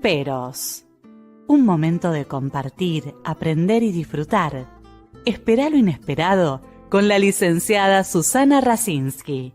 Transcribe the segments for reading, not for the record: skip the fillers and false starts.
Peros. Un momento de compartir, aprender y disfrutar. Espera lo inesperado con la licenciada Susana Rasinski.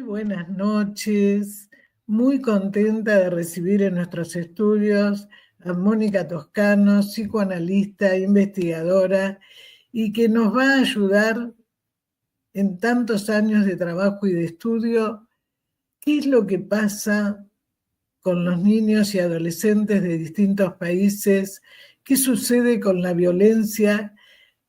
Buenas noches, muy contenta de recibir en nuestros estudios a Mónica Toscano, psicoanalista, investigadora, y que nos va a ayudar en tantos años de trabajo y de estudio, qué es lo que pasa con los niños y adolescentes de distintos países, qué sucede con la violencia,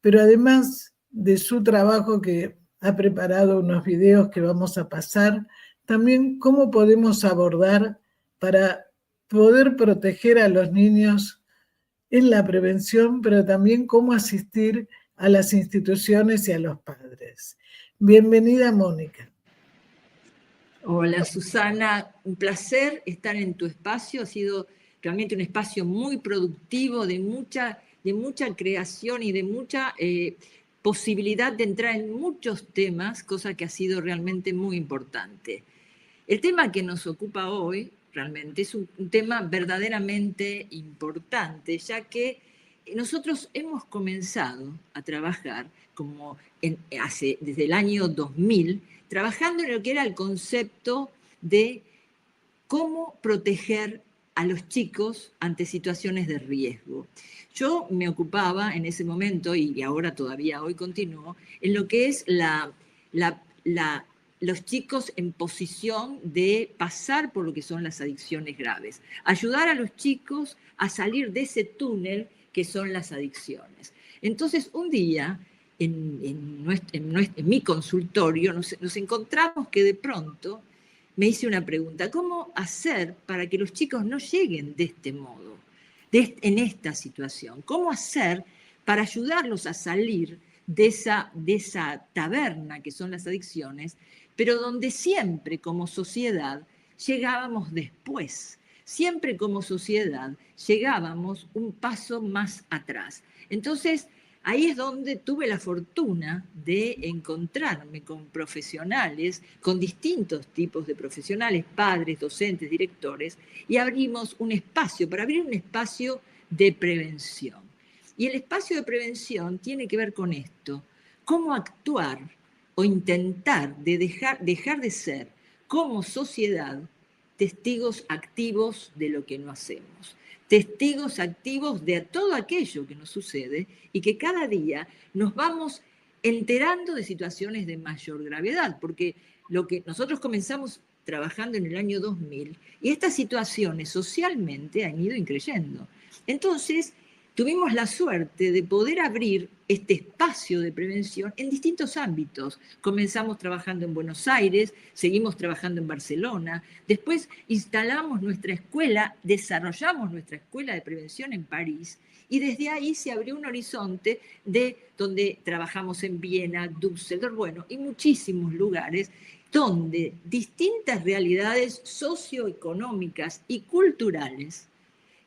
pero además de su trabajo que ha preparado unos videos que vamos a pasar, también cómo podemos abordar para poder proteger a los niños en la prevención, pero también cómo asistir a las instituciones y a los padres. Bienvenida, Mónica. Hola, Susana. Un placer estar en tu espacio. Ha sido realmente un espacio muy productivo, de mucha creación y de mucha posibilidad de entrar en muchos temas, cosa que ha sido realmente muy importante. El tema que nos ocupa hoy realmente es un tema verdaderamente importante, ya que nosotros hemos comenzado a trabajar desde el año 2000, trabajando en lo que era el concepto de cómo proteger a los chicos ante situaciones de riesgo. Yo me ocupaba en ese momento, y ahora todavía hoy continúo, en lo que es los chicos en posición de pasar por lo que son las adicciones graves. Ayudar a los chicos a salir de ese túnel que son las adicciones. Entonces, un día, en mi consultorio, nos encontramos que de pronto me hice una pregunta: ¿cómo hacer para que los chicos no lleguen de este modo, en esta situación? ¿Cómo hacer para ayudarlos a salir de esa taberna que son las adicciones, pero donde siempre como sociedad llegábamos después? Siempre como sociedad llegábamos un paso más atrás. Entonces, ahí es donde tuve la fortuna de encontrarme con profesionales, con distintos tipos de profesionales, padres, docentes, directores, y abrimos un espacio, para abrir un espacio de prevención. Y el espacio de prevención tiene que ver con esto: cómo actuar o intentar de dejar de ser como sociedad testigos activos de lo que no hacemos, testigos activos de todo aquello que nos sucede, y que cada día nos vamos enterando de situaciones de mayor gravedad, porque lo que nosotros comenzamos trabajando en el año 2000, y estas situaciones socialmente han ido increyendo. Entonces, tuvimos la suerte de poder abrir este espacio de prevención en distintos ámbitos. Comenzamos trabajando en Buenos Aires, seguimos trabajando en Barcelona, después instalamos nuestra escuela, desarrollamos nuestra escuela de prevención en París, y desde ahí se abrió un horizonte de donde trabajamos en Viena, Düsseldorf, y muchísimos lugares donde distintas realidades socioeconómicas y culturales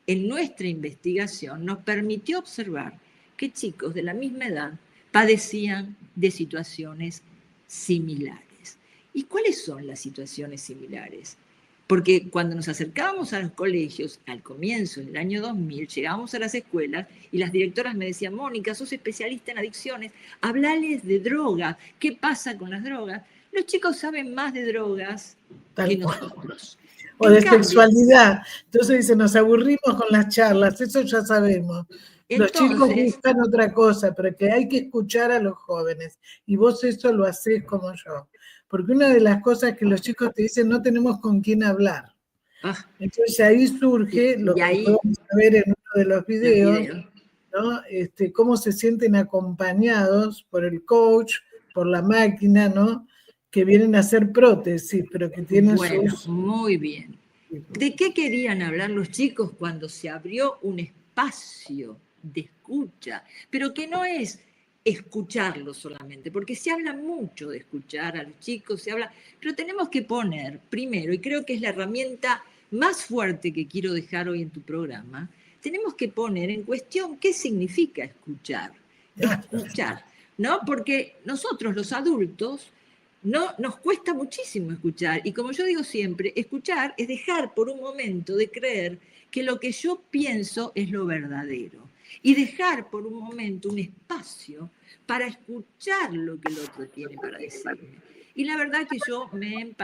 en nuestra investigación nos permitió observar que chicos de la misma edad padecían de situaciones similares. ¿Y cuáles son las situaciones similares? Porque cuando nos acercábamos a los colegios, al comienzo, en el año 2000, llegábamos a las escuelas y las directoras me decían: Mónica, sos especialista en adicciones, hablales de drogas, ¿qué pasa con las drogas? Los chicos saben más de drogas que nosotros. O de sexualidad. Entonces dicen, nos aburrimos con las charlas, eso ya sabemos. Los chicos buscan otra cosa, pero que hay que escuchar a los jóvenes. Y vos eso lo hacés como yo. Porque una de las cosas que los chicos te dicen: no tenemos con quién hablar. Entonces ahí surge lo que podemos ver en uno de los videos, ¿no? Cómo se sienten acompañados por el coach, por la máquina, ¿no? Que vienen a hacer prótesis, pero que tienen muy bien. ¿De qué querían hablar los chicos cuando se abrió un espacio de escucha, pero que no es escucharlo solamente, porque se habla mucho de escuchar a los chicos, pero tenemos que poner primero, y creo que es la herramienta más fuerte que quiero dejar hoy en tu programa, tenemos que poner en cuestión qué significa escuchar. Escuchar, ¿no? Porque nosotros los adultos no, nos cuesta muchísimo escuchar, y como yo digo siempre, escuchar es dejar por un momento de creer que lo que yo pienso es lo verdadero, y dejar por un momento un espacio para escuchar lo que el otro tiene para decirme. Y la verdad que yo me he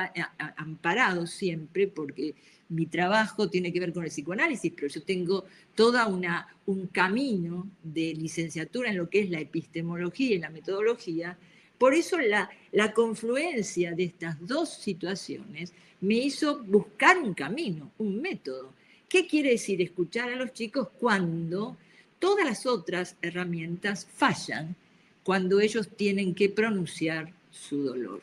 amparado siempre, porque mi trabajo tiene que ver con el psicoanálisis, pero yo tengo toda un camino de licenciatura en lo que es la epistemología y la metodología. Por eso la confluencia de estas dos situaciones me hizo buscar un camino, un método. ¿Qué quiere decir escuchar a los chicos cuando todas las otras herramientas fallan, cuando ellos tienen que pronunciar su dolor?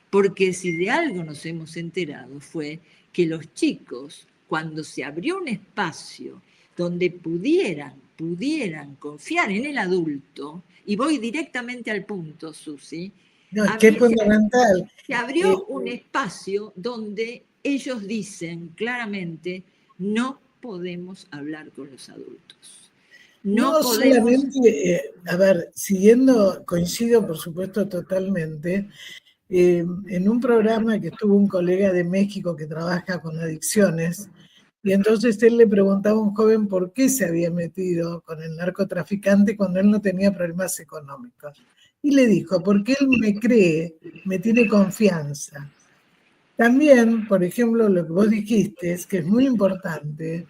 Porque si de algo nos hemos enterado fue que los chicos, cuando se abrió un espacio donde pudieran confiar en el adulto, y voy directamente al punto, Susi, no, que es fundamental. Se abrió un espacio donde ellos dicen claramente, no podemos hablar con los adultos. No solamente, a ver, coincido por supuesto totalmente, en un programa que estuvo un colega de México que trabaja con adicciones, y entonces él le preguntaba a un joven por qué se había metido con el narcotraficante cuando él no tenía problemas económicos. Y le dijo, porque él me cree, me tiene confianza. También, por ejemplo, lo que vos dijiste, es que es muy importante,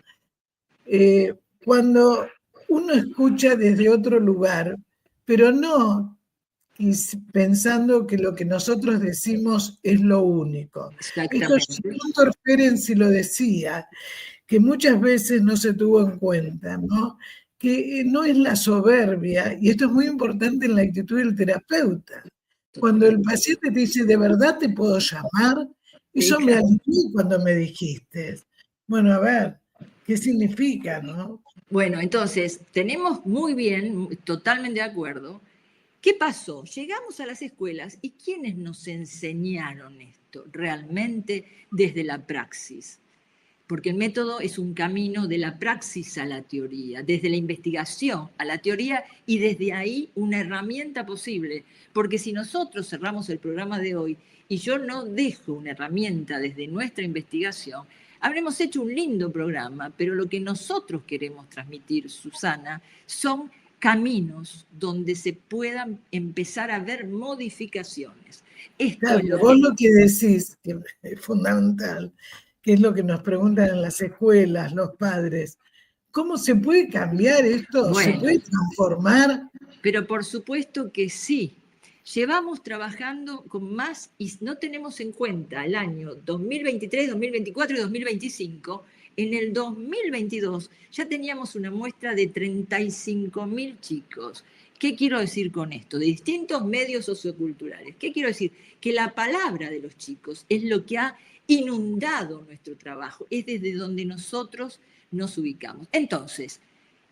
cuando uno escucha desde otro lugar, pero no pensando que lo que nosotros decimos es lo único. Esto Víctor Ferenczi lo decía, que muchas veces no se tuvo en cuenta, ¿no? Que no es la soberbia, y esto es muy importante en la actitud del terapeuta. Cuando el paciente te dice, ¿de verdad te puedo llamar? Eso me alivió cuando me dijiste. Bueno, a ver, ¿qué significa, no? Bueno, entonces, tenemos muy bien, totalmente de acuerdo. ¿Qué pasó? Llegamos a las escuelas y ¿quiénes nos enseñaron esto realmente desde la praxis? Porque el método es un camino de la praxis a la teoría, desde la investigación a la teoría, y desde ahí una herramienta posible. Porque si nosotros cerramos el programa de hoy y yo no dejo una herramienta desde nuestra investigación, habremos hecho un lindo programa, pero lo que nosotros queremos transmitir, Susana, son caminos donde se puedan empezar a ver modificaciones. Claro, vos lo que decís, que es fundamental, que es lo que nos preguntan en las escuelas, los padres, ¿cómo se puede cambiar esto? Bueno, ¿se puede transformar? Pero por supuesto que sí. Llevamos trabajando con más y no tenemos en cuenta el año 2023, 2024 y 2025. En el 2022 ya teníamos una muestra de 35.000 chicos. ¿Qué quiero decir con esto? De distintos medios socioculturales. ¿Qué quiero decir? Que la palabra de los chicos es lo que ha inundado nuestro trabajo, es desde donde nosotros nos ubicamos. Entonces,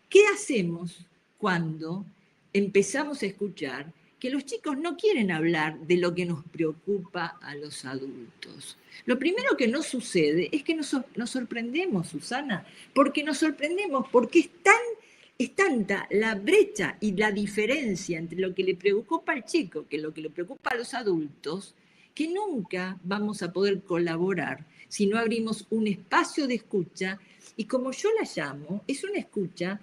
¿qué hacemos cuando empezamos a escuchar que los chicos no quieren hablar de lo que nos preocupa a los adultos? Lo primero que nos sucede es que nos sorprendemos, Susana, porque nos sorprendemos porque es tanta la brecha y la diferencia entre lo que le preocupa al chico que lo que le preocupa a los adultos, que nunca vamos a poder colaborar si no abrimos un espacio de escucha, y como yo la llamo, es una escucha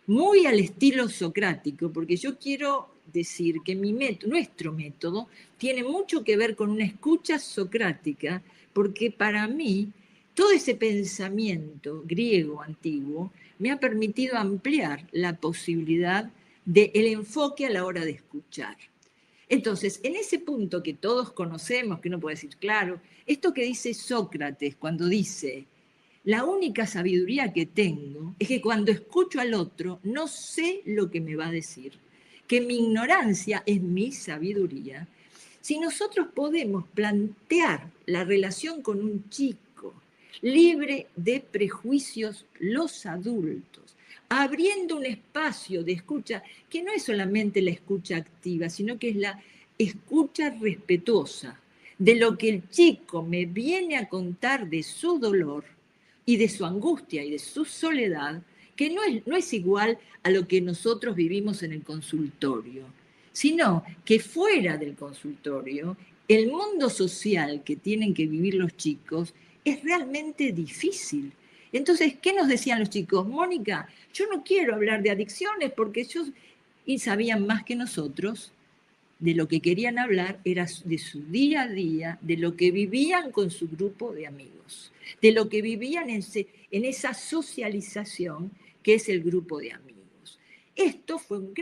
muy al estilo socrático, porque yo quiero decir que nuestro método tiene mucho que ver con una escucha socrática, porque para mí todo ese pensamiento griego antiguo me ha permitido ampliar la posibilidad del enfoque a la hora de escuchar. Entonces, en ese punto que todos conocemos, que uno puede decir, claro, esto que dice Sócrates cuando dice, la única sabiduría que tengo es que cuando escucho al otro no sé lo que me va a decir, que mi ignorancia es mi sabiduría. Si nosotros podemos plantear la relación con un chico libre de prejuicios, los adultos, abriendo un espacio de escucha que no es solamente la escucha activa, sino que es la escucha respetuosa de lo que el chico me viene a contar de su dolor y de su angustia y de su soledad, que no es igual a lo que nosotros vivimos en el consultorio, sino que fuera del consultorio, el mundo social que tienen que vivir los chicos es realmente difícil. Entonces, ¿qué nos decían los chicos? Mónica, yo no quiero hablar de adicciones porque ellos y sabían más que nosotros. De lo que querían hablar era de su día a día, de lo que vivían con su grupo de amigos, de lo que vivían en esa socialización que es el grupo de amigos. Esto fue un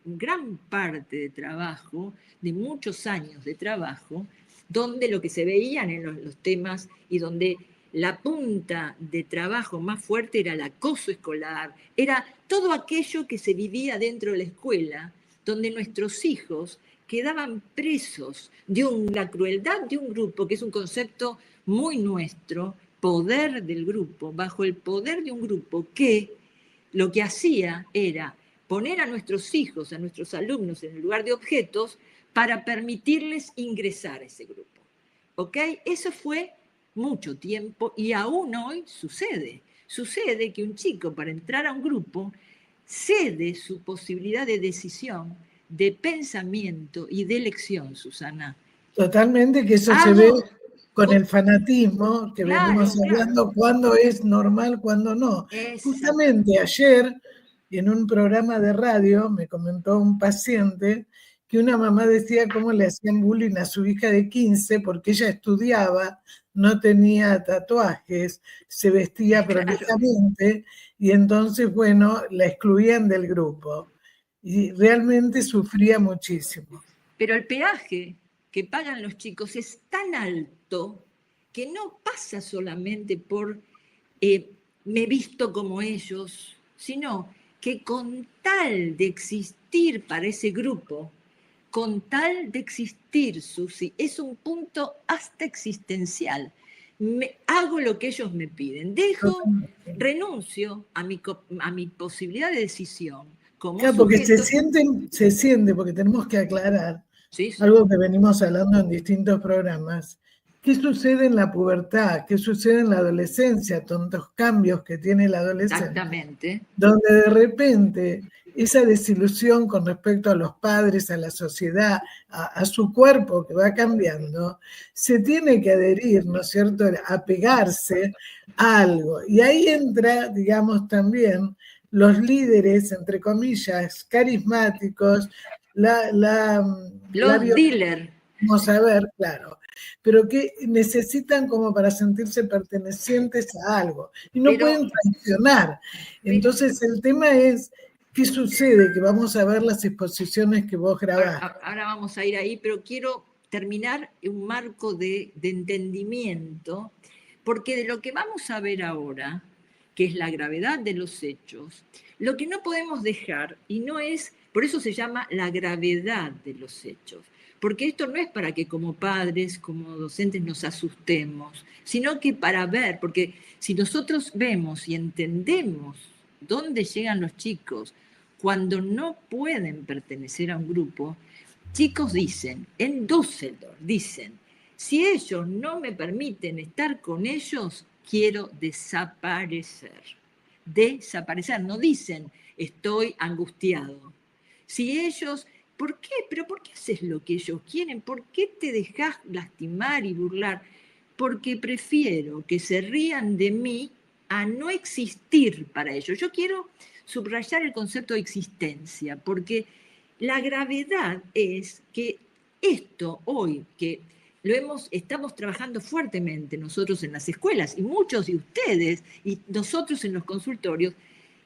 gran parte de trabajo, de muchos años de trabajo, donde lo que se veían en los temas y donde la punta de trabajo más fuerte era el acoso escolar, era todo aquello que se vivía dentro de la escuela, donde nuestros hijos quedaban presos de la crueldad de un grupo, que es un concepto muy nuestro, poder del grupo, bajo el poder de un grupo que lo que hacía era poner a nuestros hijos, a nuestros alumnos en el lugar de objetos para permitirles ingresar a ese grupo. ¿Ok? Eso fue mucho tiempo y aún hoy sucede. Sucede que un chico para entrar a un grupo cede su posibilidad de decisión, de pensamiento y de elección, Susana. Totalmente, que eso se ve con el fanatismo que venimos hablando, cuándo es normal, cuándo no. Justamente ayer, en un programa de radio, me comentó un paciente que una mamá decía cómo le hacían bullying a su hija de 15 porque ella estudiaba, no tenía tatuajes, se vestía prolijamente y entonces, bueno, la excluían del grupo. Y realmente sufría muchísimo. Pero el peaje que pagan los chicos es tan alto que no pasa solamente por me he visto como ellos, sino que con tal de existir para ese grupo, con tal de existir, Susi, es un punto hasta existencial. Hago lo que ellos me piden, renuncio a mi posibilidad de decisión. Claro, porque se siente, porque tenemos que aclarar algo que venimos hablando en distintos programas. ¿Qué sucede en la pubertad? ¿Qué sucede en la adolescencia? Tantos cambios que tiene la adolescencia. Exactamente. Donde de repente esa desilusión con respecto a los padres, a la sociedad, a su cuerpo que va cambiando, se tiene que adherir, ¿no es cierto?, a pegarse a algo. Y ahí entra, digamos, también los líderes, entre comillas, carismáticos, los dealers. Vamos a ver, claro, pero que necesitan como para sentirse pertenecientes a algo y no pueden traicionar. Entonces el tema es, ¿qué sucede? Que vamos a ver las exposiciones que vos grabaste. Ahora vamos a ir ahí, pero quiero terminar un marco de entendimiento, porque de lo que vamos a ver ahora, que es la gravedad de los hechos, lo que no podemos dejar, y no es, por eso se llama la gravedad de los hechos, porque esto no es para que como padres, como docentes nos asustemos, sino que para ver, porque si nosotros vemos y entendemos dónde llegan los chicos cuando no pueden pertenecer a un grupo, chicos dicen, en Düsseldorf dicen, si ellos no me permiten estar con ellos, quiero desaparecer. Desaparecer, no dicen estoy angustiado. Si ellos, ¿por qué? ¿Pero por qué haces lo que ellos quieren? ¿Por qué te dejas lastimar y burlar? Porque prefiero que se rían de mí a no existir para ellos. Yo quiero subrayar el concepto de existencia, porque la gravedad es que esto hoy, que estamos trabajando fuertemente nosotros en las escuelas y muchos de ustedes y nosotros en los consultorios,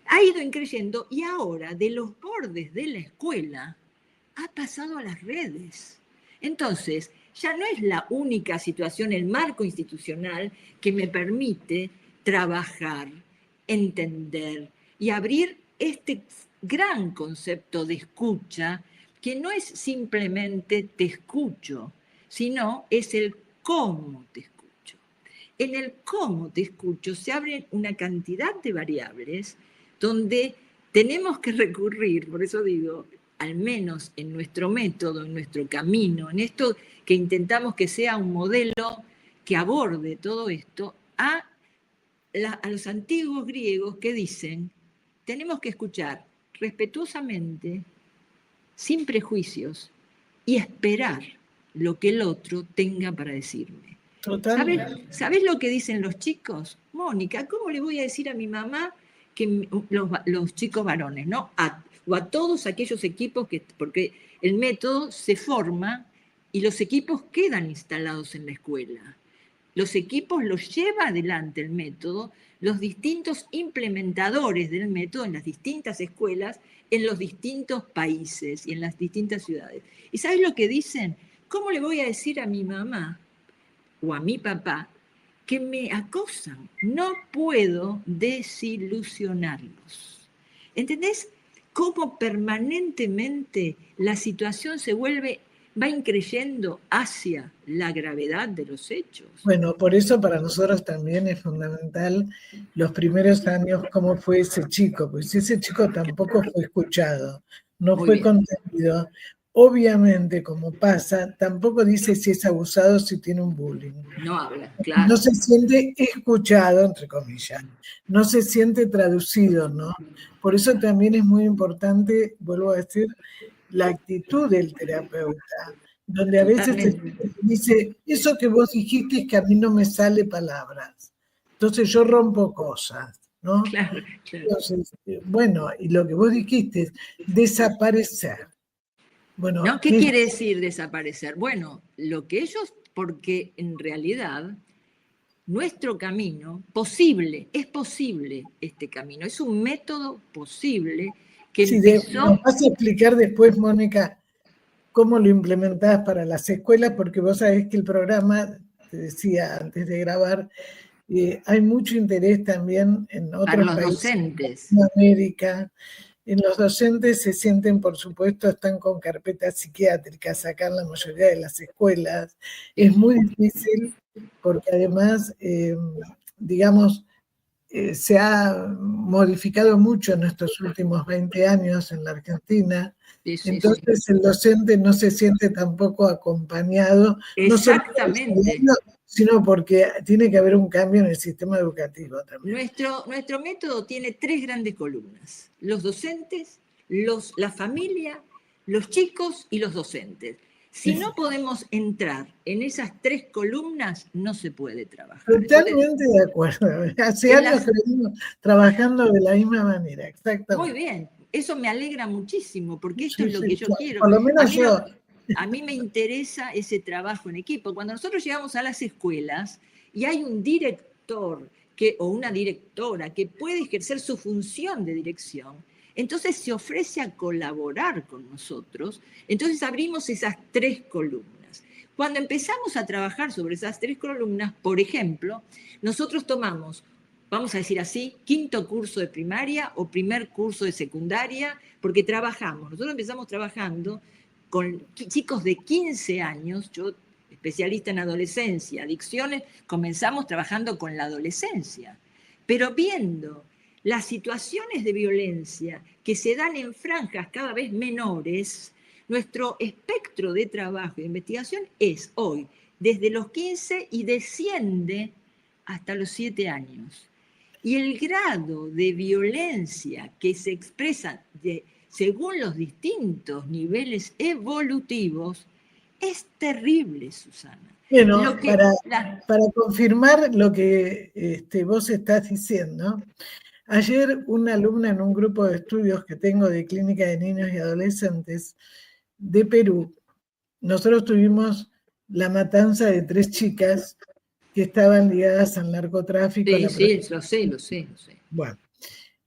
ha ido increyendo y ahora de los bordes de la escuela ha pasado a las redes. Entonces, ya no es la única situación, el marco institucional que me permite trabajar, entender y abrir este gran concepto de escucha, que no es simplemente te escucho, sino es el cómo te escucho. En el cómo te escucho se abren una cantidad de variables donde tenemos que recurrir, por eso digo, al menos en nuestro método, en nuestro camino, en esto que intentamos que sea un modelo que aborde todo esto, a los antiguos griegos que dicen, tenemos que escuchar respetuosamente, sin prejuicios, y esperar lo que el otro tenga para decirme. ¿Sabes lo que dicen los chicos? Mónica, ¿cómo le voy a decir a mi mamá que los chicos varones, ¿no? O a todos aquellos equipos porque el método se forma y los equipos quedan instalados en la escuela. Los equipos los lleva adelante el método, los distintos implementadores del método en las distintas escuelas, en los distintos países y en las distintas ciudades. ¿Y sabes lo que dicen? ¿Cómo le voy a decir a mi mamá o a mi papá que me acosan? No puedo desilusionarlos. ¿Entendés? Cómo permanentemente la situación va increyendo hacia la gravedad de los hechos. Bueno, por eso para nosotros también es fundamental los primeros años cómo fue ese chico, pues ese chico tampoco fue escuchado, no fue contenido. Obviamente, como pasa, tampoco dice si es abusado, si tiene un bullying. No habla, claro. No se siente escuchado, entre comillas, no se siente traducido, ¿no? Por eso también es muy importante, vuelvo a decir, la actitud del terapeuta, donde a veces dice, eso que vos dijiste es que a mí no me sale palabras, entonces yo rompo cosas, ¿no? Claro. Entonces, bueno, y lo que vos dijiste es desaparecer. Bueno, ¿no? ¿Qué quiere decir desaparecer? Bueno, lo que ellos, porque en realidad nuestro camino, es posible este camino, es un método posible que empezó... Nos vas a explicar después, Mónica, cómo lo implementás para las escuelas, porque vos sabés que el programa, te decía antes de grabar, hay mucho interés también en otros países, docentes. En América. En los docentes se sienten, por supuesto, están con carpetas psiquiátricas acá en la mayoría de las escuelas. Es muy difícil porque además, digamos, se ha modificado mucho en estos últimos 20 años en la Argentina. Entonces el docente no se siente tampoco acompañado. Exactamente. No sino porque tiene que haber un cambio en el sistema educativo también. Nuestro método tiene 3 grandes columnas: los docentes, la familia, los chicos y los docentes. Si no podemos entrar en esas 3 columnas, no se puede trabajar. Totalmente de acuerdo. Hace años que venimos trabajando de la misma manera, exactamente. Muy bien, eso me alegra muchísimo, porque esto es lo que yo quiero. Por lo menos yo. A mí me interesa ese trabajo en equipo. Cuando nosotros llegamos a las escuelas y hay un director o una directora que puede ejercer su función de dirección, entonces se ofrece a colaborar con nosotros, entonces abrimos esas 3 columnas. Cuando empezamos a trabajar sobre esas 3 columnas, por ejemplo, nosotros tomamos, vamos a decir así, 5º curso de primaria o primer curso de secundaria, porque nosotros empezamos trabajando con chicos de 15 años, yo especialista en adolescencia, adicciones, comenzamos trabajando con la adolescencia, pero viendo las situaciones de violencia que se dan en franjas cada vez menores, nuestro espectro de trabajo y de investigación es hoy desde los 15 y desciende hasta los 7 años. Y el grado de violencia que se expresa según los distintos niveles evolutivos, es terrible, Susana. Bueno, para confirmar lo que vos estás diciendo, ayer una alumna en un grupo de estudios que tengo de clínica de niños y adolescentes de Perú, nosotros tuvimos la matanza de 3 chicas que estaban ligadas al narcotráfico. Sí, lo sé. Bueno.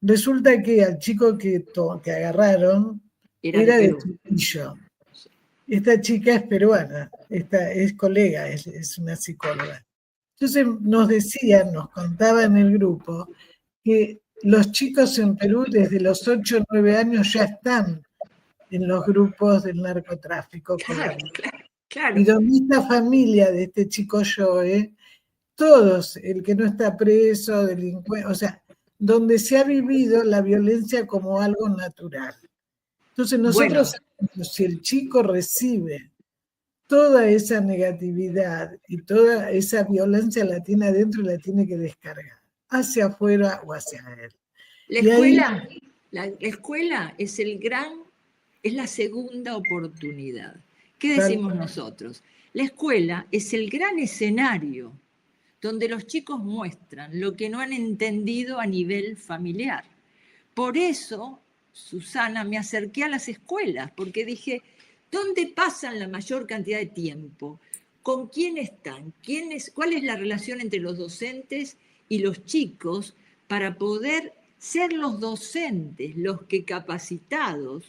Resulta que al chico que agarraron era de Trujillo. Esta chica es peruana, es colega, es una psicóloga. Entonces nos contaba en el grupo que los chicos en Perú desde los 8 o 9 años ya están en los grupos del narcotráfico. Claro. Y donde esta familia de este chico Joe, todos, el que no está preso, delincuente, o sea, donde se ha vivido la violencia como algo natural. Entonces nosotros, si el chico recibe toda esa negatividad y toda esa violencia la tiene adentro y la tiene que descargar, hacia afuera o hacia él. La escuela es la segunda oportunidad. ¿Qué decimos nosotros? La escuela es el gran escenario donde los chicos muestran lo que no han entendido a nivel familiar. Por eso, Susana, me acerqué a las escuelas, porque dije, ¿dónde pasan la mayor cantidad de tiempo? ¿Con quién están? ¿Cuál es la relación entre los docentes y los chicos para poder ser los docentes los que capacitados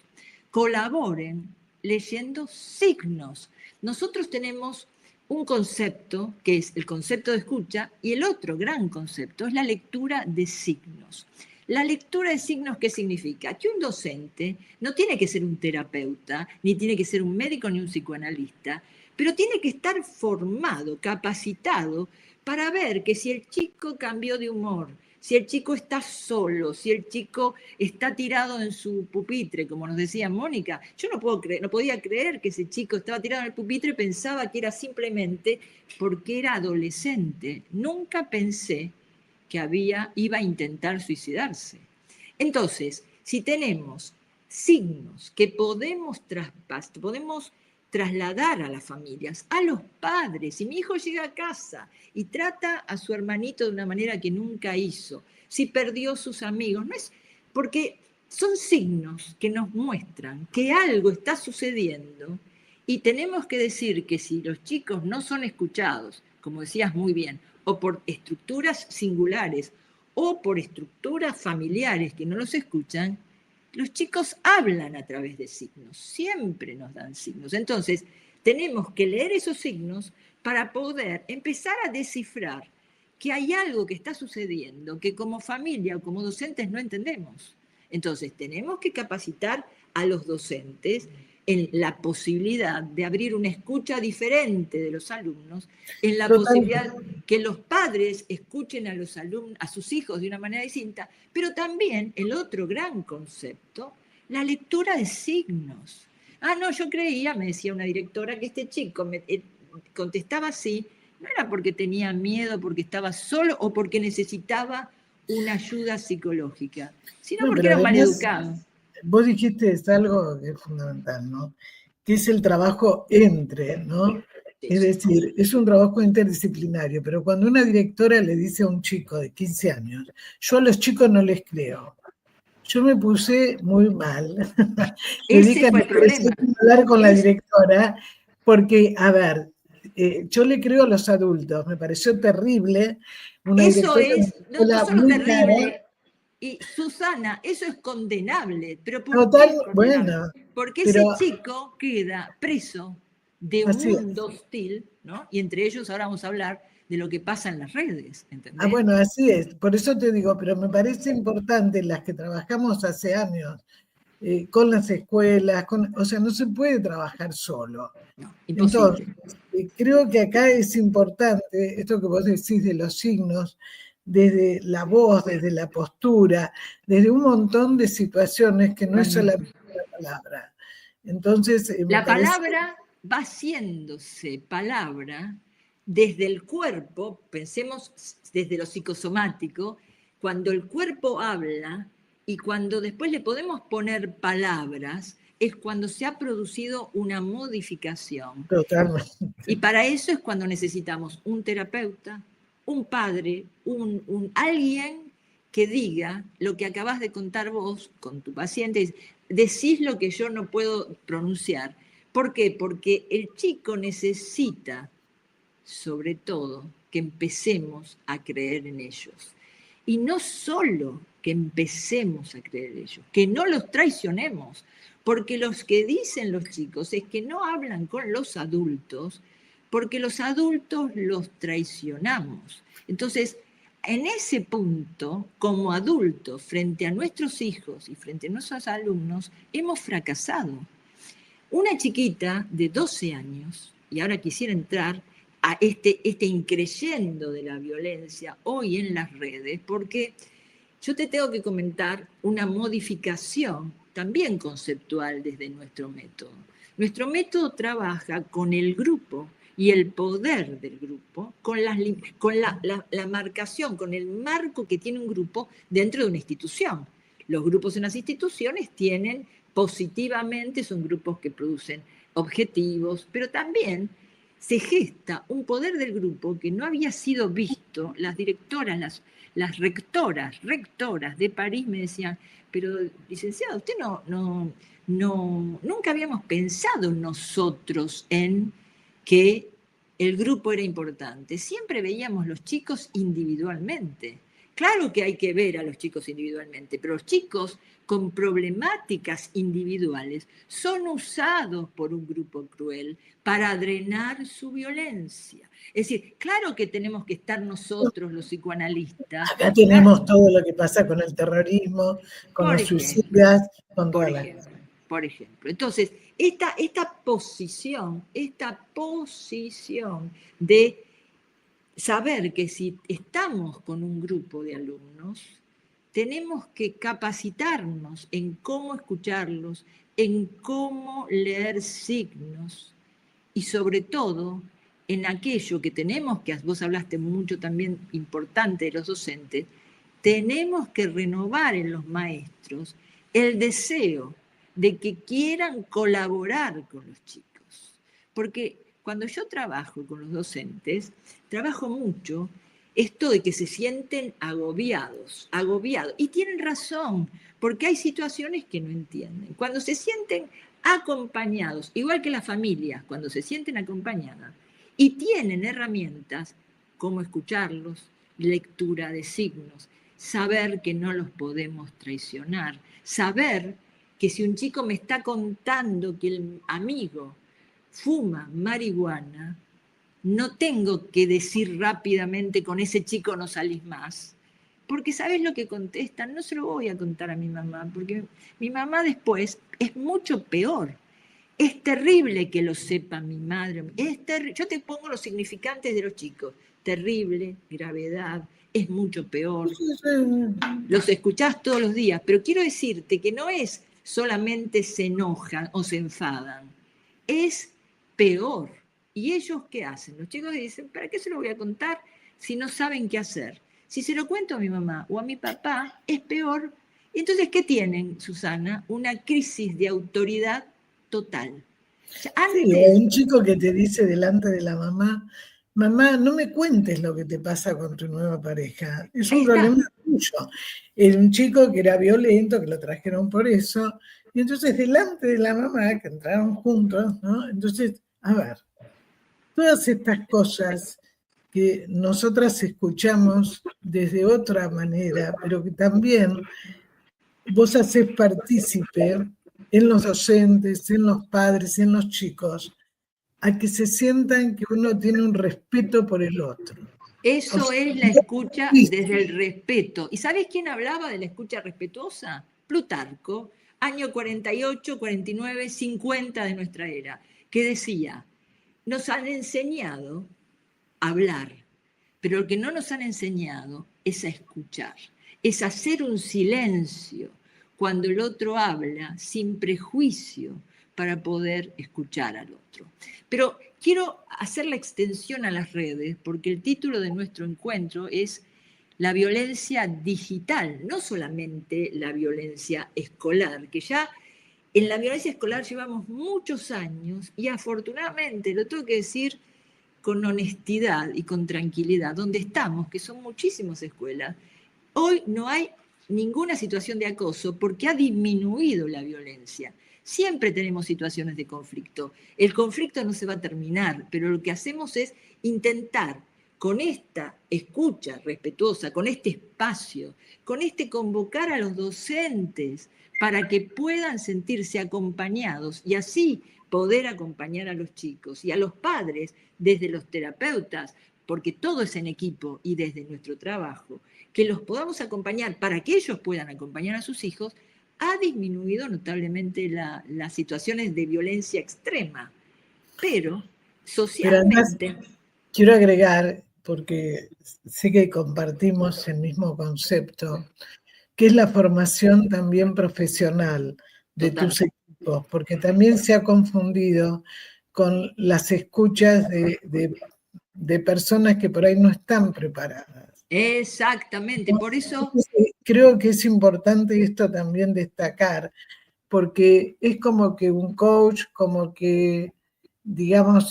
colaboren leyendo signos? Nosotros tenemos un concepto que es el concepto de escucha y el otro gran concepto es la lectura de signos. La lectura de signos, ¿qué significa? Que un docente no tiene que ser un terapeuta, ni tiene que ser un médico ni un psicoanalista, pero tiene que estar formado, capacitado para ver que si el chico cambió de humor, si el chico está solo, si el chico está tirado en su pupitre, como nos decía Mónica, yo no podía creer que ese chico estaba tirado en el pupitre y pensaba que era simplemente porque era adolescente. Nunca pensé que iba a intentar suicidarse. Entonces, si tenemos signos que podemos trasladar a las familias, a los padres, si mi hijo llega a casa y trata a su hermanito de una manera que nunca hizo, si perdió sus amigos, no es porque son signos que nos muestran que algo está sucediendo y tenemos que decir que si los chicos no son escuchados, como decías muy bien, o por estructuras singulares o por estructuras familiares que no los escuchan, los chicos hablan a través de signos, siempre nos dan signos. Entonces, tenemos que leer esos signos para poder empezar a descifrar que hay algo que está sucediendo que como familia o como docentes no entendemos. Entonces, tenemos que capacitar a los docentes en la posibilidad de abrir una escucha diferente de los alumnos, en la posibilidad que los padres escuchen a los alumnos, a sus hijos de una manera distinta, pero también el otro gran concepto, la lectura de signos. Ah, no, yo creía, me decía una directora, que este chico contestaba así, no era porque tenía miedo, porque estaba solo o porque necesitaba una ayuda psicológica, sino porque era maleducado. Vos dijiste algo que es fundamental, ¿no? Que es el trabajo ¿no? Sí. Es decir, es un trabajo interdisciplinario, pero cuando una directora le dice a un chico de 15 años, yo a los chicos no les creo, yo me puse muy mal. Ese fue el problema. Hablar con la directora, porque, a ver, yo le creo a los adultos, me pareció terrible. Eso es, no solo terrible. Y Susana, eso es condenable, pero ¿por qué es condenable? Bueno, porque ese chico queda preso de un mundo hostil, ¿no? Y entre ellos ahora vamos a hablar de lo que pasa en las redes, ¿entendés? Ah, bueno, así es, por eso te digo, pero me parece importante las que trabajamos hace años, con las escuelas, o sea, no se puede trabajar solo. No, imposible. Entonces, creo que acá es importante, esto que vos decís de los signos, desde la voz, desde la postura, desde un montón de situaciones que no es solamente la palabra. Entonces, la palabra va haciéndose palabra desde el cuerpo, pensemos desde lo psicosomático, cuando el cuerpo habla y cuando después le podemos poner palabras, es cuando se ha producido una modificación. Totalmente. Y para eso es cuando necesitamos un terapeuta, un padre, alguien que diga lo que acabas de contar vos con tu paciente, decís lo que yo no puedo pronunciar. ¿Por qué? Porque el chico necesita, sobre todo, que empecemos a creer en ellos. Y no solo que empecemos a creer en ellos, que no los traicionemos, porque los que dicen los chicos es que no hablan con los adultos, porque los adultos los traicionamos. Entonces, en ese punto, como adultos, frente a nuestros hijos y frente a nuestros alumnos, hemos fracasado. Una chiquita de 12 años, y ahora quisiera entrar a este increyendo de la violencia hoy en las redes, porque yo te tengo que comentar una modificación también conceptual desde nuestro método. Nuestro método trabaja con el grupo y el poder del grupo, con la marcación, con el marco que tiene un grupo dentro de una institución. Los grupos en las instituciones tienen positivamente, son grupos que producen objetivos, pero también se gesta un poder del grupo que no había sido visto. Las directoras, las rectoras de París me decían, pero licenciado, usted nunca habíamos pensado nosotros en que el grupo era importante. Siempre veíamos los chicos individualmente. Claro que hay que ver a los chicos individualmente, pero los chicos con problemáticas individuales son usados por un grupo cruel para drenar su violencia. Es decir, claro que tenemos que estar nosotros, los psicoanalistas. Acá tenemos todo lo que pasa con el terrorismo, con los suicidas, con todas las cosas. Por ejemplo. Entonces, esta posición de saber que si estamos con un grupo de alumnos, tenemos que capacitarnos en cómo escucharlos, en cómo leer signos y sobre todo en aquello que tenemos, que vos hablaste mucho también importante de los docentes, tenemos que renovar en los maestros el deseo de que quieran colaborar con los chicos. Porque cuando yo trabajo con los docentes, trabajo mucho esto de que se sienten agobiados. Y tienen razón, porque hay situaciones que no entienden. Cuando se sienten acompañados, igual que las familias, cuando se sienten acompañadas, y tienen herramientas como escucharlos, lectura de signos, saber que no los podemos traicionar, saber que si un chico me está contando que el amigo fuma marihuana, no tengo que decir rápidamente con ese chico no salís más, porque ¿sabes lo que contestan? No se lo voy a contar a mi mamá, porque mi mamá después es mucho peor. Es terrible que lo sepa mi madre. Yo te pongo los significantes de los chicos. Terrible, gravedad, es mucho peor. Los escuchás todos los días, pero quiero decirte que no es solamente se enojan o se enfadan, es peor. ¿Y ellos qué hacen? Los chicos dicen, ¿para qué se lo voy a contar si no saben qué hacer? Si se lo cuento a mi mamá o a mi papá, es peor. Entonces, ¿qué tienen, Susana? Una crisis de autoridad total. O sea, antes, un chico que te dice delante de la mamá, mamá, no me cuentes lo que te pasa con tu nueva pareja, es un problema tuyo. Era un chico que era violento, que lo trajeron por eso, y entonces delante de la mamá, que entraron juntos, ¿no? Entonces, a ver, todas estas cosas que nosotras escuchamos desde otra manera, pero que también vos haces partícipe en los docentes, en los padres, en los chicos, a que se sientan que uno tiene un respeto por el otro. Eso es la escucha desde el respeto. ¿Y sabés quién hablaba de la escucha respetuosa? Plutarco, año 48, 49, 50 de nuestra era, que decía, nos han enseñado a hablar, pero lo que no nos han enseñado es a escuchar, es hacer un silencio cuando el otro habla sin prejuicio para poder escuchar al otro. Pero quiero hacer la extensión a las redes porque el título de nuestro encuentro es la violencia digital, no solamente la violencia escolar, que ya en la violencia escolar llevamos muchos años y afortunadamente, lo tengo que decir con honestidad y con tranquilidad, donde estamos, que son muchísimas escuelas, hoy no hay ninguna situación de acoso porque ha disminuido la violencia. Siempre tenemos situaciones de conflicto. El conflicto no se va a terminar, pero lo que hacemos es intentar con esta escucha respetuosa, con este espacio, con este convocar a los docentes para que puedan sentirse acompañados y así poder acompañar a los chicos y a los padres desde los terapeutas, porque todo es en equipo y desde nuestro trabajo, que los podamos acompañar para que ellos puedan acompañar a sus hijos, ha disminuido notablemente las situaciones de violencia extrema. Pero socialmente... Pero además, quiero agregar, porque sé que compartimos el mismo concepto, que es la formación también profesional de tus equipos, porque también se ha confundido con las escuchas de personas que por ahí no están preparadas. Exactamente, por eso... Creo que es importante esto también destacar, porque es como que un coach, como que, digamos,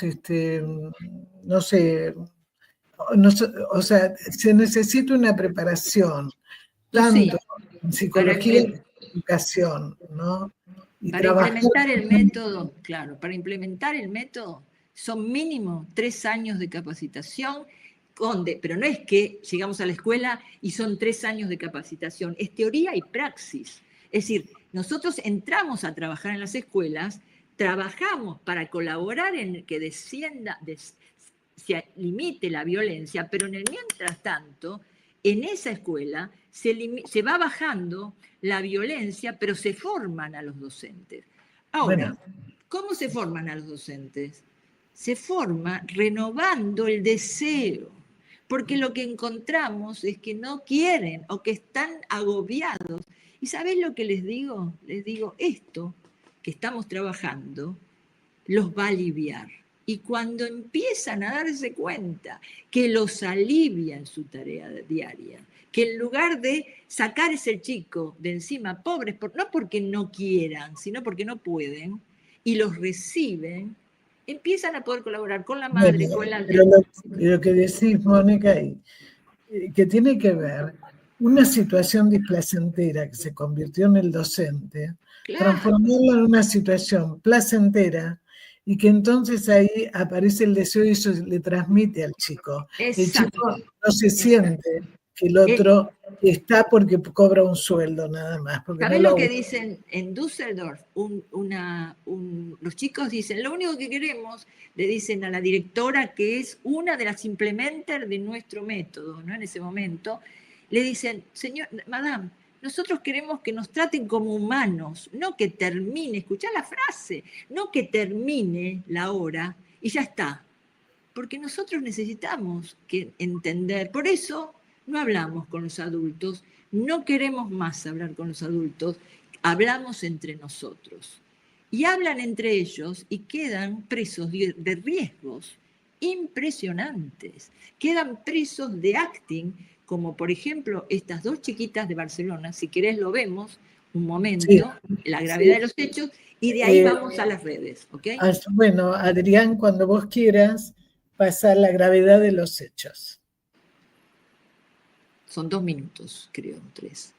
no sé, o sea, se necesita una preparación, tanto en psicología como en educación, ¿no? Y para implementar el método, claro, para implementar el método son mínimo 3 años de capacitación, pero no es que llegamos a la escuela y son 3 años de capacitación, es teoría y praxis. Es decir, nosotros entramos a trabajar en las escuelas, trabajamos para colaborar en que se limite la violencia, pero en el mientras tanto, en esa escuela se va bajando la violencia, pero se forman a los docentes. Ahora, ¿cómo se forman a los docentes? Se forma renovando el deseo, porque lo que encontramos es que no quieren o que están agobiados. ¿Y sabés lo que les digo? Les digo, esto que estamos trabajando los va a aliviar. Y cuando empiezan a darse cuenta que los alivia en su tarea diaria, que en lugar de sacar ese chico de encima, pobres, no porque no quieran, sino porque no pueden, y los reciben, empiezan a poder colaborar con la madre, con la... Pero lo que decís, Mónica, que tiene que ver una situación displacentera que se convirtió en el docente, transformarla en una situación placentera, y que entonces ahí aparece el deseo y eso le transmite al chico. El chico no se siente que el otro está porque cobra un sueldo nada más. ¿Sabés lo que dicen en Düsseldorf? Los chicos dicen, lo único que queremos, le dicen a la directora, que es una de las implementers de nuestro método, ¿no? En ese momento, le dicen, señor, madame, nosotros queremos que nos traten como humanos, no que termine, escuchá la frase, no que termine la hora y ya está. Porque nosotros necesitamos entender, por eso no hablamos con los adultos, no queremos más hablar con los adultos, hablamos entre nosotros. Y hablan entre ellos y quedan presos de riesgos impresionantes, quedan presos de acting, como por ejemplo estas 2 chiquitas de Barcelona, si querés lo vemos un momento, la gravedad de los hechos, y de ahí vamos a las redes, ¿ok? Bueno, Adrián, cuando vos quieras pasar la gravedad de los hechos. Son 2 minutos, creo, 3.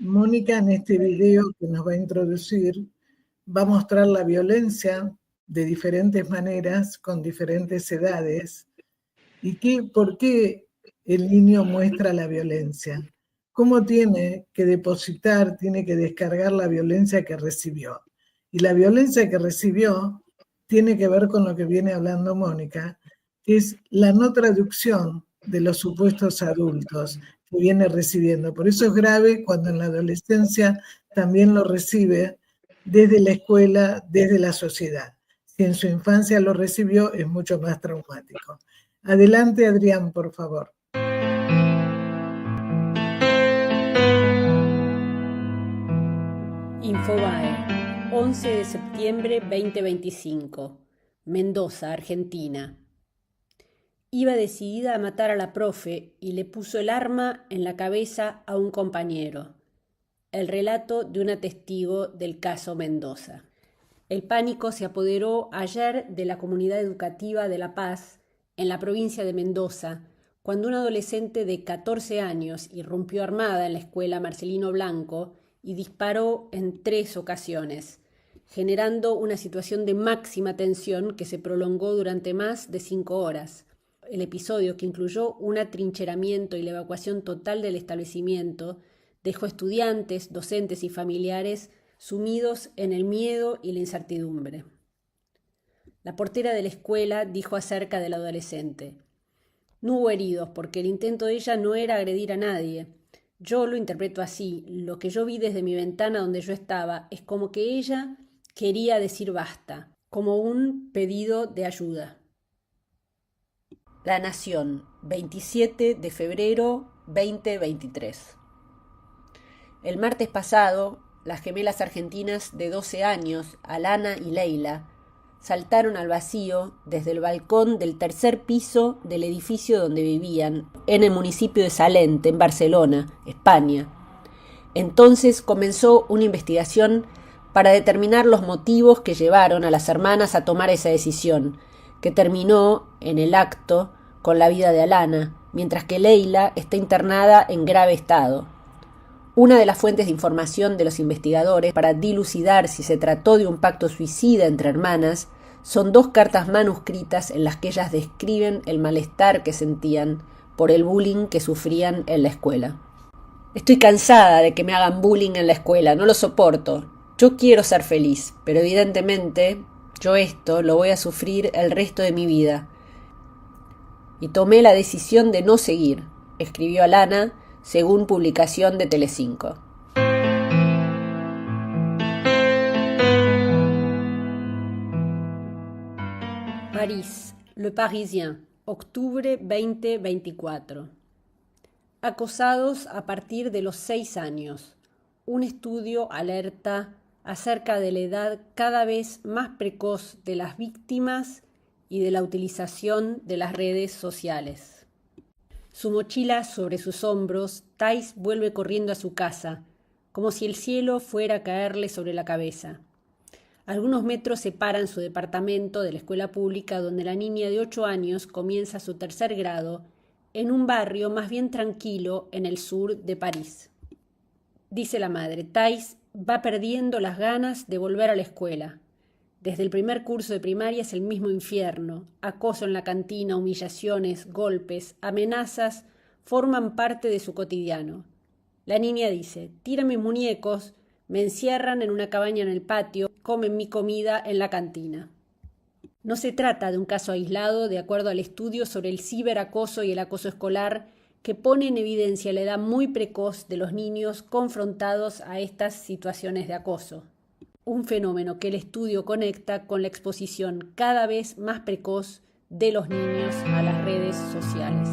Mónica, en este video que nos va a introducir, va a mostrar la violencia de diferentes maneras, con diferentes edades, y por qué el niño muestra la violencia. Cómo tiene que depositar, tiene que descargar la violencia que recibió. Y la violencia que recibió tiene que ver con lo que viene hablando Mónica, que es la no traducción de los supuestos adultos que viene recibiendo. Por eso es grave cuando en la adolescencia también lo recibe desde la escuela, desde la sociedad. Si en su infancia lo recibió, es mucho más traumático. Adelante, Adrián, por favor. Infobae, 11 de septiembre 2025, Mendoza, Argentina. Iba decidida a matar a la profe y le puso el arma en la cabeza a un compañero. El relato de una testigo del caso Mendoza. El pánico se apoderó ayer de la comunidad educativa de La Paz, en la provincia de Mendoza, cuando una adolescente de 14 años irrumpió armada en la escuela Marcelino Blanco y disparó en 3 ocasiones, generando una situación de máxima tensión que se prolongó durante más de 5 horas. El episodio, que incluyó un atrincheramiento y la evacuación total del establecimiento, dejó estudiantes, docentes y familiares sumidos en el miedo y la incertidumbre. La portera de la escuela dijo acerca del adolescente: no hubo heridos porque el intento de ella no era agredir a nadie. Yo lo interpreto así. Lo que yo vi desde mi ventana donde yo estaba es como que ella quería decir basta, como un pedido de ayuda. La Nación, 27 de febrero 2023. El martes pasado, las gemelas argentinas de 12 años, Alana y Leila, saltaron al vacío desde el balcón del tercer piso del edificio donde vivían, en el municipio de Salente, en Barcelona, España. Entonces comenzó una investigación para determinar los motivos que llevaron a las hermanas a tomar esa decisión, que terminó en el acto con la vida de Alana, mientras que Leila está internada en grave estado. Una de las fuentes de información de los investigadores para dilucidar si se trató de un pacto suicida entre hermanas son 2 cartas manuscritas en las que ellas describen el malestar que sentían por el bullying que sufrían en la escuela. Estoy cansada de que me hagan bullying en la escuela, no lo soporto. Yo quiero ser feliz, pero evidentemente yo esto lo voy a sufrir el resto de mi vida. Y tomé la decisión de no seguir, escribió Alana, según publicación de Telecinco. París, Le Parisien, octubre 2024. Acosados a partir de los 6 años. Un estudio alerta acerca de la edad cada vez más precoz de las víctimas y de la utilización de las redes sociales. Su mochila sobre sus hombros, Thais vuelve corriendo a su casa, como si el cielo fuera a caerle sobre la cabeza. Algunos metros separan su departamento de la escuela pública donde la niña de 8 años comienza su 3er grado, en un barrio más bien tranquilo en el sur de París. Dice la madre, Thais va perdiendo las ganas de volver a la escuela. Desde el primer curso de primaria es el mismo infierno. Acoso en la cantina, humillaciones, golpes, amenazas forman parte de su cotidiano. La niña dice, tiran mis muñecos, me encierran en una cabaña en el patio, comen mi comida en la cantina. No se trata de un caso aislado de acuerdo al estudio sobre el ciberacoso y el acoso escolar que pone en evidencia la edad muy precoz de los niños confrontados a estas situaciones de acoso. Un fenómeno que el estudio conecta con la exposición cada vez más precoz de los niños a las redes sociales.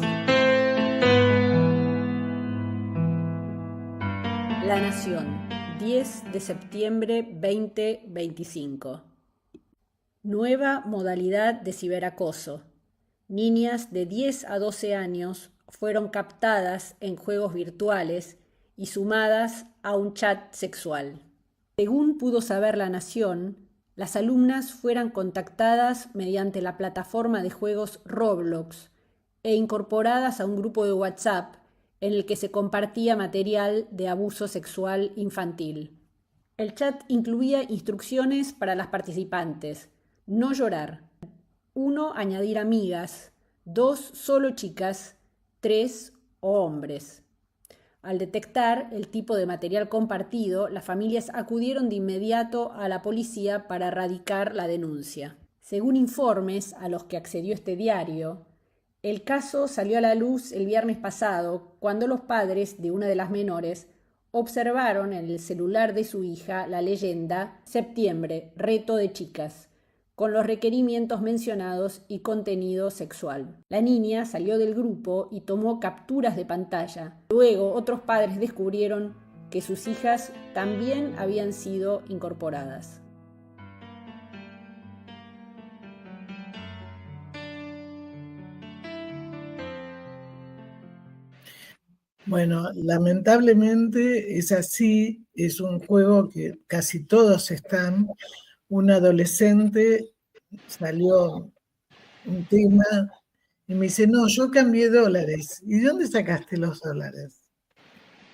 La Nación, 10 de septiembre 2025. Nueva modalidad de ciberacoso. Niñas de 10 a 12 años fueron captadas en juegos virtuales y sumadas a un chat sexual. Según pudo saber La Nación, las alumnas fueron contactadas mediante la plataforma de juegos Roblox e incorporadas a un grupo de WhatsApp en el que se compartía material de abuso sexual infantil. El chat incluía instrucciones para las participantes: no llorar, 1, añadir amigas, 2, solo chicas, 3, hombres. Al detectar el tipo de material compartido, las familias acudieron de inmediato a la policía para radicar la denuncia. Según informes a los que accedió este diario, el caso salió a la luz el viernes pasado, cuando los padres de una de las menores observaron en el celular de su hija la leyenda «Septiembre, reto de chicas», con los requerimientos mencionados y contenido sexual. La niña salió del grupo y tomó capturas de pantalla. Luego, otros padres descubrieron que sus hijas también habían sido incorporadas. Bueno, lamentablemente es así, es un juego que casi todos están. Un adolescente salió un tema y me dice, no, yo cambié dólares. ¿Y de dónde sacaste los dólares?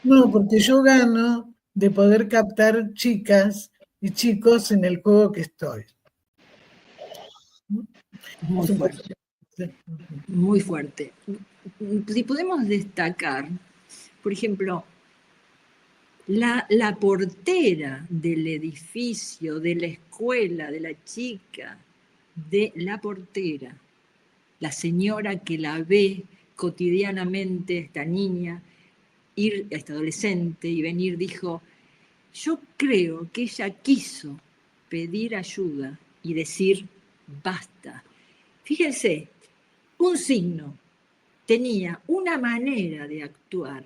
No, porque yo gano de poder captar chicas y chicos en el juego que estoy. Muy fuerte. Muy fuerte. Si podemos destacar, por ejemplo, la portera del edificio, de la escuela, de la chica, de la portera, la señora que la ve cotidianamente, esta niña, ir a esta adolescente y venir, dijo, yo creo que ella quiso pedir ayuda y decir basta. Fíjense, un signo tenía una manera de actuar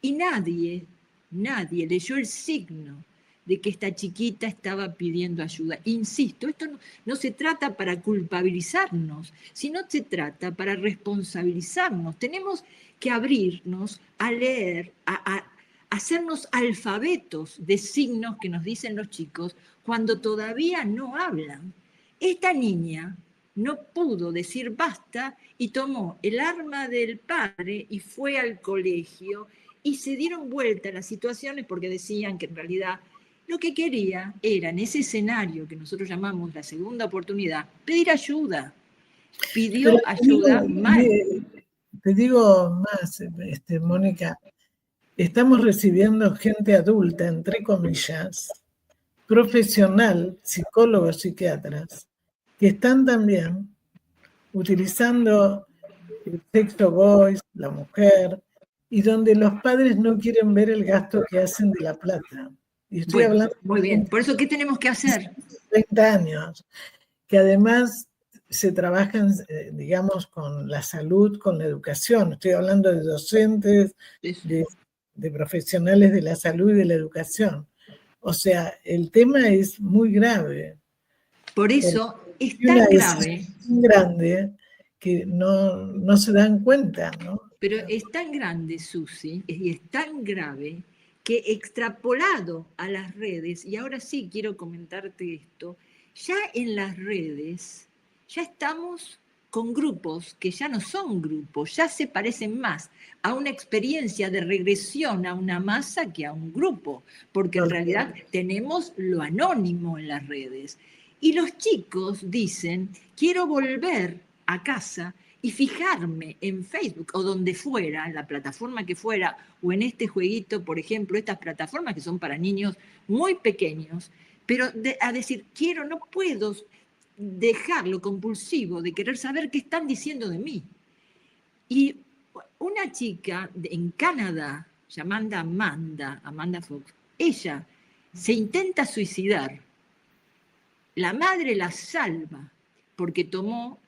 y nadie leyó el signo de que esta chiquita estaba pidiendo ayuda. Insisto, esto no se trata para culpabilizarnos, sino se trata para responsabilizarnos. Tenemos que abrirnos a leer, a hacernos alfabetos de signos que nos dicen los chicos cuando todavía no hablan. Esta niña no pudo decir basta y tomó el arma del padre y fue al colegio y se dieron vuelta las situaciones porque decían que en realidad lo que quería era, en ese escenario que nosotros llamamos la segunda oportunidad, pedir ayuda. Pidió ayuda mal. Te digo más, Mónica, estamos recibiendo gente adulta, entre comillas, profesional, psicólogos, psiquiatras, que están también utilizando el sexo voice, la mujer, y donde los padres no quieren ver el gasto que hacen de la plata. Y estoy hablando muy bien, por eso, ¿qué tenemos que hacer? 30 años, que además se trabajan, digamos, con la salud, con la educación. Estoy hablando de docentes, de profesionales de la salud y de la educación. O sea, el tema es muy grave. Por eso es tan grave. Grande que no se dan cuenta, ¿no? Pero es tan grande, Susi, y es tan grave que extrapolado a las redes, y ahora sí quiero comentarte esto, ya en las redes ya estamos con grupos que ya no son grupos, ya se parecen más a una experiencia de regresión a una masa que a un grupo, porque en realidad tenemos lo anónimo en las redes. Y los chicos dicen, quiero volver a casa y fijarme en Facebook o donde fuera, en la plataforma que fuera, o en este jueguito, por ejemplo, estas plataformas que son para niños muy pequeños, pero a decir, no puedo dejar lo compulsivo de querer saber qué están diciendo de mí. Y una chica en Canadá, llamada Amanda Fox, ella se intenta suicidar. La madre la salva porque tomó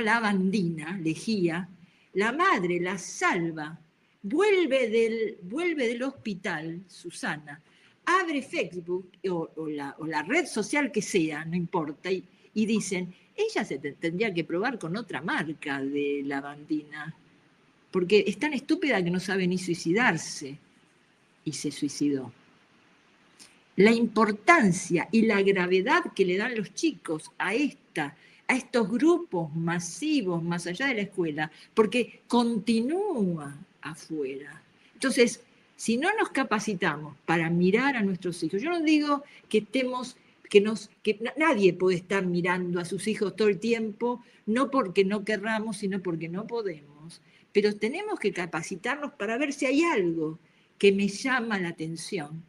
la bandina, lejía, la madre la salva, vuelve del hospital, Susana, abre Facebook o la red social que sea, no importa, y dicen, ella se tendría que probar con otra marca de lavandina, porque es tan estúpida que no sabe ni suicidarse, y se suicidó. La importancia y la gravedad que le dan los chicos a estos grupos masivos más allá de la escuela, porque continúa afuera. Entonces, si no nos capacitamos para mirar a nuestros hijos, yo no digo que nadie puede estar mirando a sus hijos todo el tiempo, no porque no querramos, sino porque no podemos, pero tenemos que capacitarnos para ver si hay algo que me llama la atención,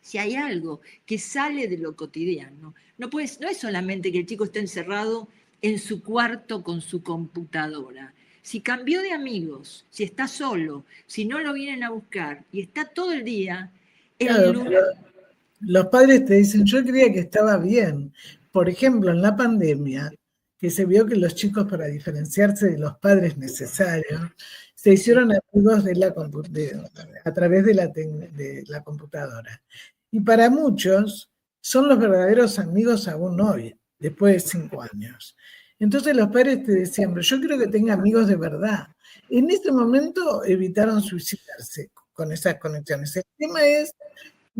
si hay algo que sale de lo cotidiano. No es solamente que el chico esté encerrado en su cuarto con su computadora. Si cambió de amigos, si está solo, si no lo vienen a buscar y está todo el día en lugar. Los padres te dicen, yo creía que estaba bien. Por ejemplo, en la pandemia, que se vio que los chicos, para diferenciarse de los padres necesarios, se hicieron amigos a través de la computadora. Y para muchos son los verdaderos amigos aún hoy, después de 5 años. Entonces los padres te decían, pero yo quiero que tenga amigos de verdad. En este momento evitaron suicidarse con esas conexiones. El tema es,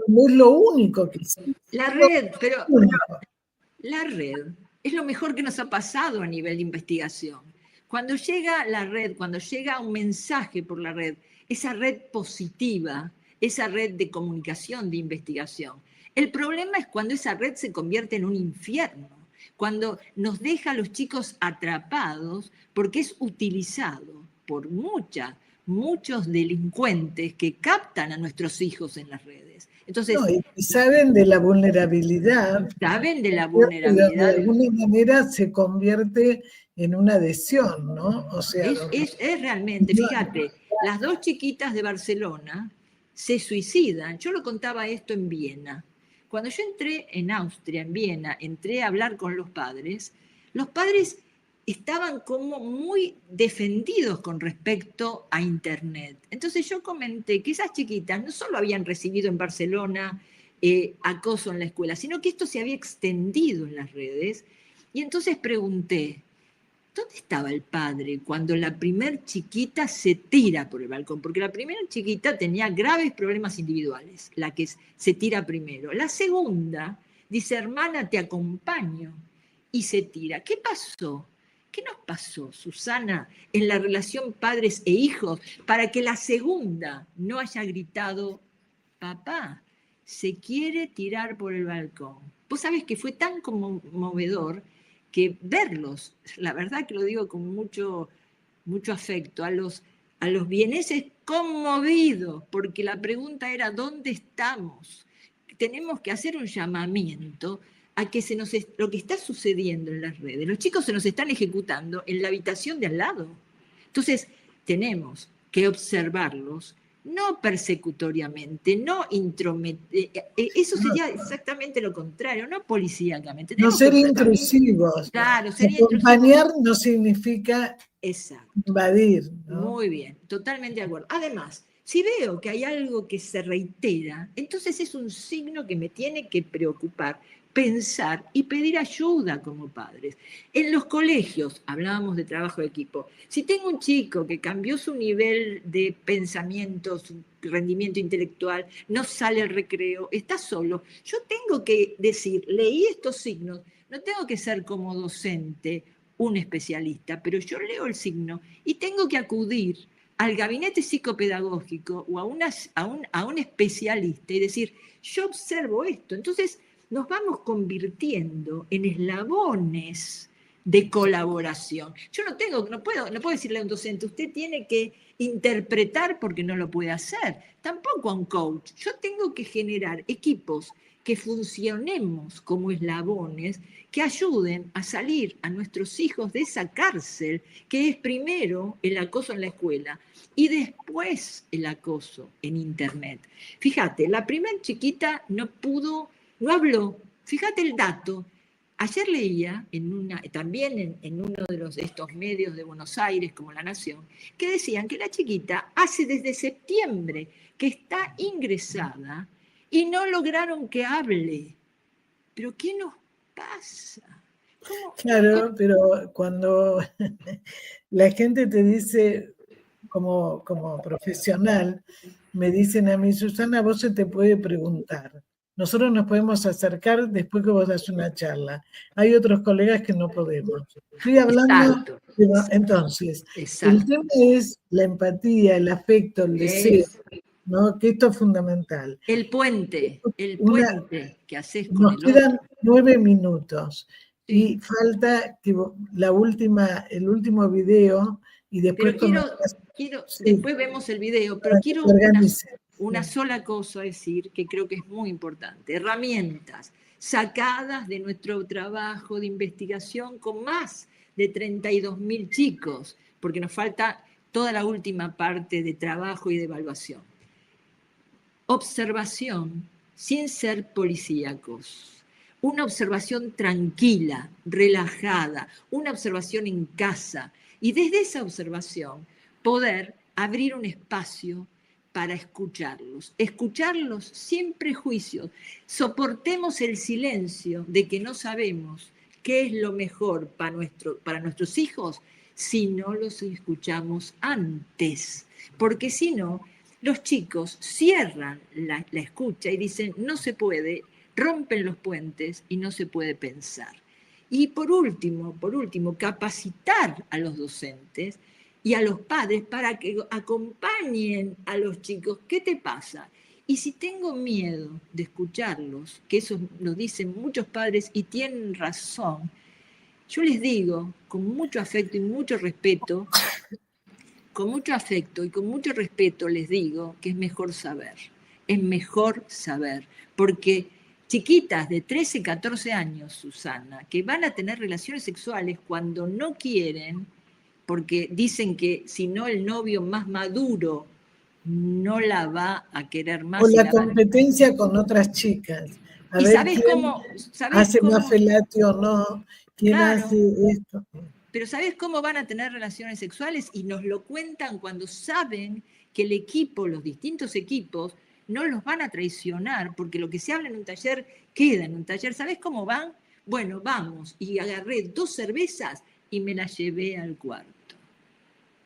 no es lo único que existe. La red es lo mejor que nos ha pasado a nivel de investigación. Cuando llega la red, cuando llega un mensaje por la red, esa red positiva, esa red de comunicación, de investigación. El problema es cuando esa red se convierte en un infierno, cuando nos deja a los chicos atrapados porque es utilizado por muchos delincuentes que captan a nuestros hijos en las redes. Entonces, No, y saben de la vulnerabilidad. saben de la De vulnerabilidad. alguna manera se convierte en una adhesión, ¿no? O sea, Es realmente, fíjate, las dos chiquitas de Barcelona se suicidan. Yo lo contaba esto en Viena. Cuando yo entré en Austria, en Viena, entré a hablar con los padres estaban como muy defendidos con respecto a Internet. Entonces yo comenté que esas chiquitas no solo habían recibido en Barcelona acoso en la escuela, sino que esto se había extendido en las redes. Y entonces pregunté, ¿dónde estaba el padre cuando la primer chiquita se tira por el balcón? Porque la primera chiquita tenía graves problemas individuales, la que se tira primero. La segunda dice, hermana, te acompaño, y se tira. ¿Qué pasó? ¿Qué nos pasó, Susana, en la relación padres e hijos para que la segunda no haya gritado, papá, se quiere tirar por el balcón? Vos sabés que fue tan conmovedor que verlos, la verdad que lo digo con mucho afecto, a los vieneses conmovidos, porque la pregunta era, ¿dónde estamos? Tenemos que hacer un llamamiento a que lo que está sucediendo en las redes, los chicos se nos están ejecutando en la habitación de al lado. Entonces, tenemos que observarlos, no persecutoriamente, no eso sería exactamente lo contrario, no policíacamente. No ser intrusivos. Claro, ser acompañar no significa invadir, ¿no? Muy bien, totalmente de acuerdo. Además, si veo que hay algo que se reitera, entonces es un signo que me tiene que preocupar, pensar y pedir ayuda como padres. En los colegios, hablábamos de trabajo de equipo, si tengo un chico que cambió su nivel de pensamiento, su rendimiento intelectual, no sale al recreo, está solo, yo tengo que decir, leí estos signos, no tengo que ser como docente un especialista, pero yo leo el signo y tengo que acudir al gabinete psicopedagógico o a un especialista y decir, yo observo esto. Entonces nos vamos convirtiendo en eslabones de colaboración. Yo no puedo decirle a un docente, usted tiene que interpretar porque no lo puede hacer, tampoco a un coach. Yo tengo que generar equipos que funcionemos como eslabones que ayuden a salir a nuestros hijos de esa cárcel que es primero el acoso en la escuela y después el acoso en Internet. Fíjate, la primer chiquita no habló. Fíjate el dato. Ayer leía también en uno de estos medios de Buenos Aires, como La Nación, que decían que la chiquita hace desde septiembre que está ingresada y no lograron que hable. ¿Pero qué nos pasa? Claro, pero cuando la gente te dice, como profesional, me dicen a mí, Susana, vos se te puede preguntar. Nosotros nos podemos acercar después que vos das una charla. Hay otros colegas que no podemos. Estoy hablando, entonces, el tema es la empatía, el afecto, el deseo, ¿no? Que esto es fundamental. El puente que haces con nos quedan 9 minutos y falta que el último video y después... Después vemos el video, pero quiero una sola cosa decir que creo que es muy importante. Herramientas sacadas de nuestro trabajo de investigación con más de 32.000 chicos, porque nos falta toda la última parte de trabajo y de evaluación. Observación sin ser policíacos. Una observación tranquila, relajada, una observación en casa. Y desde esa observación poder abrir un espacio para escucharlos sin prejuicios. Soportemos el silencio de que no sabemos qué es lo mejor para nuestros hijos si no los escuchamos antes, porque si no, los chicos cierran la escucha y dicen, no se puede, rompen los puentes y no se puede pensar. Y por último, capacitar a los docentes y a los padres para que acompañen a los chicos. ¿Qué te pasa? Y si tengo miedo de escucharlos, que eso lo dicen muchos padres y tienen razón, yo les digo con mucho afecto y mucho respeto, les digo que es mejor saber. es mejor saber, porque chiquitas de 13, 14 años, Susana, que van a tener relaciones sexuales cuando no quieren, porque dicen que si no el novio más maduro no la va a querer más. O la competencia con otras chicas. A ver ¿sabés quién cómo, hace más felatio o no, quién hace esto. Pero ¿sabés cómo van a tener relaciones sexuales? Y nos lo cuentan cuando saben que el equipo, los distintos equipos, no los van a traicionar, porque lo que se habla en un taller queda en un taller. ¿Sabés cómo van? Bueno, vamos. Y agarré 2 cervezas y me las llevé al cuarto.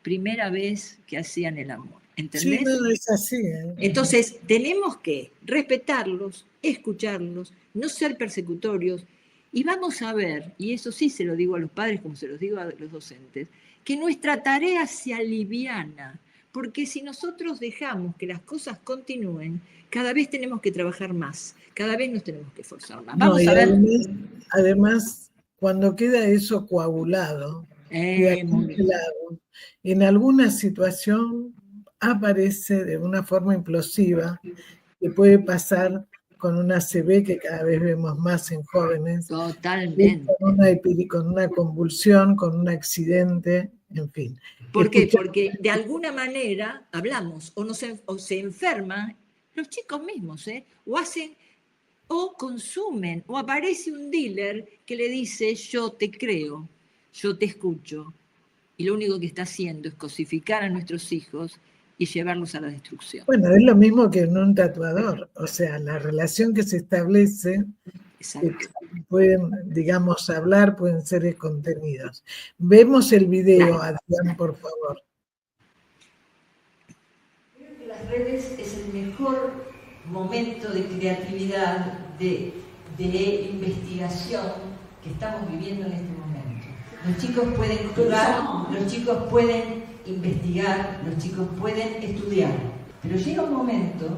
Primera vez que hacían el amor. ¿Entendés? Sí, no, es así. Entonces, tenemos que respetarlos, escucharlos, no ser persecutorios, y vamos a ver, y eso sí se lo digo a los padres como se los digo a los docentes, que nuestra tarea se aliviana, porque si nosotros dejamos que las cosas continúen, cada vez tenemos que trabajar más, cada vez nos tenemos que esforzar más. Vamos a ver. Además, cuando queda eso coagulado, queda congelado, en alguna situación aparece de una forma implosiva, que puede pasar con una ACV que cada vez vemos más en jóvenes. Totalmente. Con una convulsión, con un accidente, en fin. ¿Por qué? Porque de alguna manera hablamos, o se enferman los chicos mismos, o hacen, o consumen, o aparece un dealer que le dice, yo te creo, yo te escucho, y lo único que está haciendo es cosificar a nuestros hijos y llevarlos a la destrucción. Bueno, es lo mismo que en un tatuador, o sea, la relación que se establece, que pueden, digamos, hablar, pueden ser contenidos. Vemos el video, Adrián, por favor. Creo que las redes es el mejor momento de creatividad, de investigación que estamos viviendo en este momento. Los chicos pueden jugar, los chicos pueden investigar, los chicos pueden estudiar, pero llega un momento,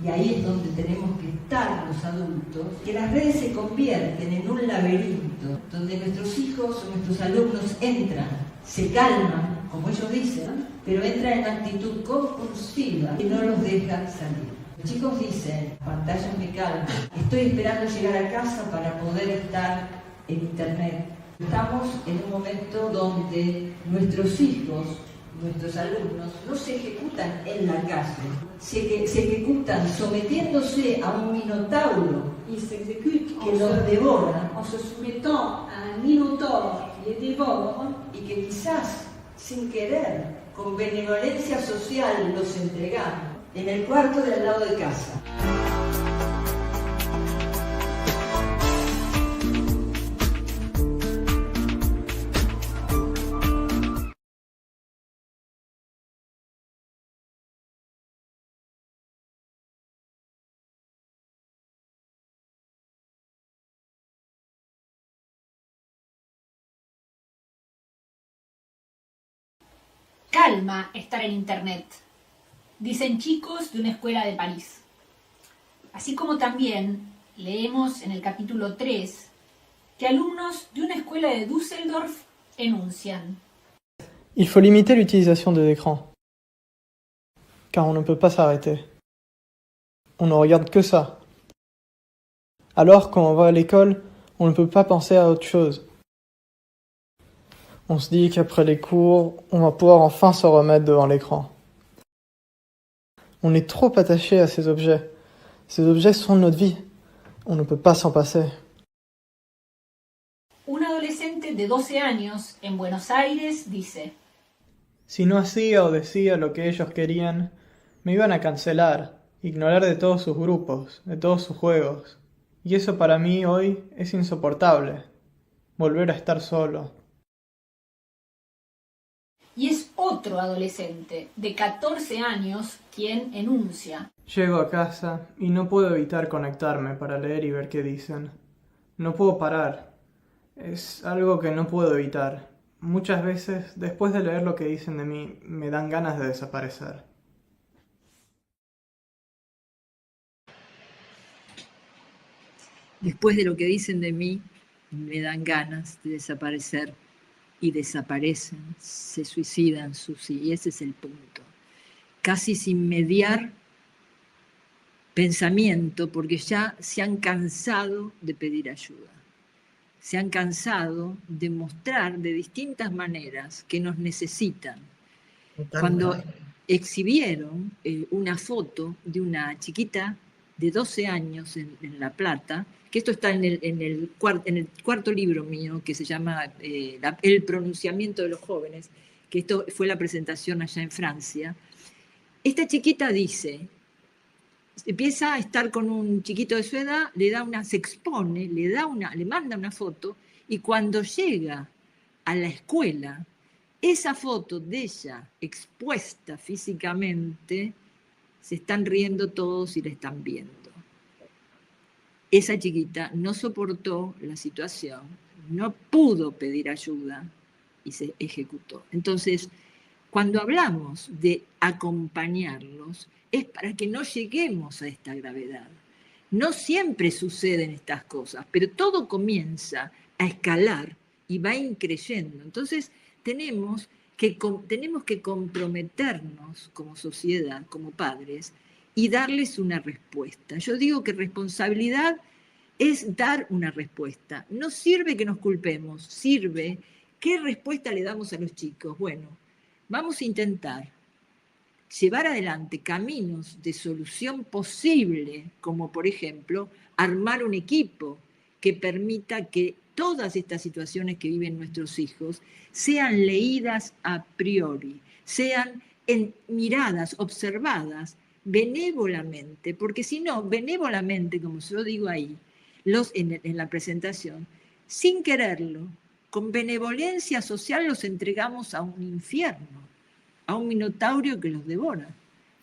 y ahí es donde tenemos que estar los adultos, que las redes se convierten en un laberinto, donde nuestros hijos o nuestros alumnos entran, se calman, como ellos dicen, pero entran en actitud compulsiva y no los dejan salir. Los chicos dicen, pantalla me calma, estoy esperando llegar a casa para poder estar en internet. Estamos en un momento donde nuestros hijos, nuestros alumnos, no se ejecutan en la calle, se ejecutan sometiéndose a un minotauro que los devora, en se soumettant a un minotaure qui les dévore, y que quizás sin querer, con benevolencia social, los entregamos en el cuarto de al lado de casa. calma estar en Internet, dicen chicos de una escuela de París. Así como también leemos en el capítulo 3 que alumnos de una escuela de Düsseldorf enuncian. Il faut limiter l'utilisation des écrans, car on ne peut pas s'arrêter. On ne regarde que ça. Alors, quand on va à l'école, on ne peut pas penser à autre chose. On se dit qu'après les cours, on va pouvoir enfin se remettre devant l'écran. On est trop attaché à ces objets. Ces objets sont notre vie. On ne peut pas s'en passer. Un adolescente de 12 años en Buenos Aires dice: Si no hacía o decía lo que ellos querían, me iban a cancelar, ignorar de todos sus grupos, de todos sus juegos. Y eso para mí hoy es insoportable. Volver a estar solo. Y es otro adolescente de 14 años quien enuncia: Llego a casa y no puedo evitar conectarme para leer y ver qué dicen. No puedo parar. Es algo que no puedo evitar. Muchas veces, después de leer lo que dicen de mí, me dan ganas de desaparecer. Después de lo que dicen de mí, me dan ganas de desaparecer. Y desaparecen, se suicidan, Susi, y ese es el punto. Casi sin mediar, pensamiento porque ya se han cansado de pedir ayuda. Se han cansado de mostrar de distintas maneras que nos necesitan. Cuando exhibieron una foto de una chiquita de 12 años en La Plata, que esto está en el cuarto libro mío, que se llama El pronunciamiento de los jóvenes, que esto fue la presentación allá en Francia. Esta chiquita dice, empieza a estar con un chiquito de su edad, se expone, le manda una foto, y cuando llega a la escuela, esa foto de ella expuesta físicamente, se están riendo todos y la están viendo. Esa chiquita no soportó la situación, no pudo pedir ayuda y se ejecutó. Entonces, cuando hablamos de acompañarlos, es para que no lleguemos a esta gravedad. No siempre suceden estas cosas, pero todo comienza a escalar y va increyendo. Entonces, tenemos que comprometernos como sociedad, como padres, y darles una respuesta. Yo digo que responsabilidad es dar una respuesta. No sirve que nos culpemos, sirve qué respuesta le damos a los chicos. Bueno, vamos a intentar llevar adelante caminos de solución posible, como por ejemplo armar un equipo que permita que todas estas situaciones que viven nuestros hijos sean leídas a priori, sean miradas, observadas benévolamente, porque si no, benévolamente, como yo digo ahí, en la presentación, sin quererlo, con benevolencia social los entregamos a un infierno, a un minotauro que los devora.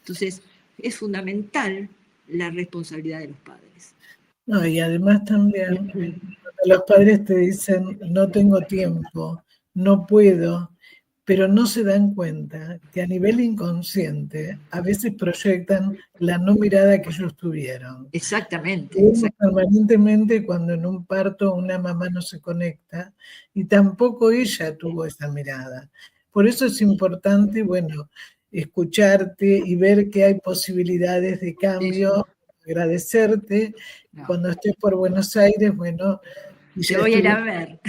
Entonces, es fundamental la responsabilidad de los padres. No, y además también, los padres te dicen, no tengo tiempo, no puedo, pero no se dan cuenta que a nivel inconsciente a veces proyectan la no mirada que ellos tuvieron. Exactamente. Permanentemente cuando en un parto una mamá no se conecta y tampoco ella tuvo esa mirada. Por eso es importante, bueno, escucharte y ver que hay posibilidades de cambio, agradecerte. No. Cuando estés por Buenos Aires, bueno... Te voy a ir a ver.